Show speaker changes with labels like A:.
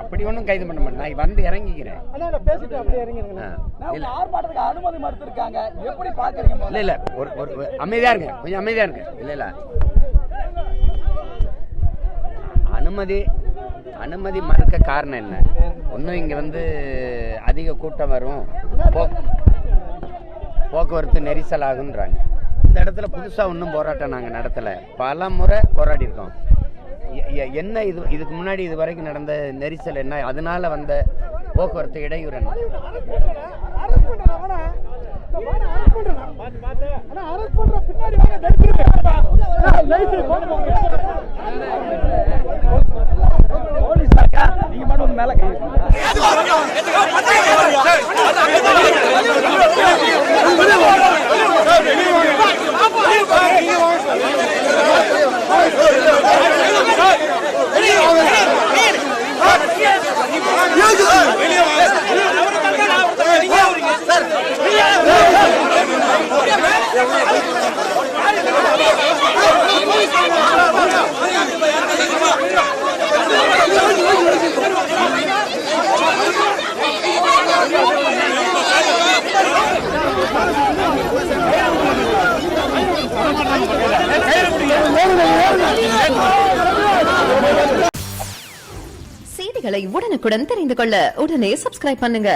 A: அப்படி ஒன்றும் கைது பண்ண மாட்டேன். நான் வந்து இறங்கிக்கிறேன்.
B: அனுமதி மறுத்திருக்காங்க, எப்படி பாக்குறீங்க?
A: இல்ல இல்ல, ஒரு அமைதியா இருங்க, கொஞ்சம் அமைதியா இருங்க. இல்ல இல்ல, அனுமதி மறுக்க காரணம் என்ன? ஒன்றும் இங்கே வந்து அதிக கூட்டம் வரும், போக்குவரத்து நெரிசல் ஆகுன்றாங்க. இந்த இடத்துல புதுசாக ஒன்றும் போராட்டம் நாங்கள் நடத்தலை, பல முறை போராடி இருக்கோம். என்ன இதுக்கு முன்னாடி இது வரைக்கும் நடந்த நெரிசல் என்ன, அதனால வந்த போக்குவரத்து இடையூறு என்ன?
B: நீங்க மட்டும் மேல கை
C: செய்திகளை உடனுக்குடன் தெரிந்து கொள்ள உடனே சப்ஸ்கிரைப் பண்ணுங்க.